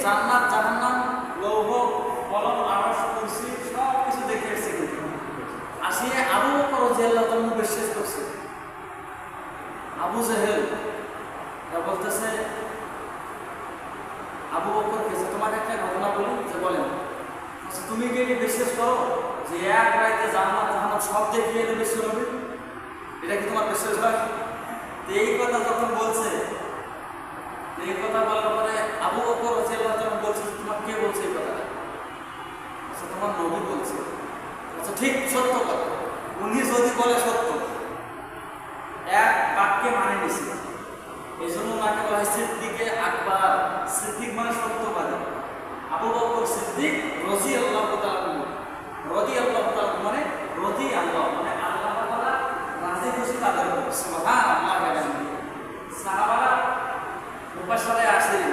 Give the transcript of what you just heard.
জান্নাত জাহান্নাম লৌহ কলম আরশ কুরসি সব কিছু দেখে এসেছে। আসিয়ে আবু বকর রাদিয়াল্লাহু তাআলা বিশ্বাস করছে। আবু জেহেল বলতেছে আবু বকরকে যে তোমাকে একটা ঘটনা বলি, যে বলেন তুমি কি এটা বিশ্বাস করো যে এক রাইতে জান্নাত জাহান্নাম সব দেখিয়ে এলে বিশ্বাস হবে? এটা কি তোমার বিশ্বাস হয়? এই কথা যখন বলছে, এই কথা বলার পরে আবু বকর রাদিয়াল্লাহু তাআলা বলছে তোমার কে বলছে এই কথাটা? আচ্ছা তোমার নবী বলছে। আচ্ছা ঠিক, সত্য কথা, উনি যদি বলে সত্য, এক বাক্যে মানে নিছে। এই জন্য ওনাকে বলা হয় সিদ্দিকে আকবার। সিদ্দিক মানে সত্যবাদী। আবু বকর সিদ্দিক রাদিয়াল্লাহু তাআলা, রাদিয়াল্লাহু তাআলা মানে রাদি আল্লাহ, মানে আল্লাহ তাআলা রাজি খুশি তাদের উপর। সুবহানাল্লাহ। সাহাবারা মুফাসসারে আসেন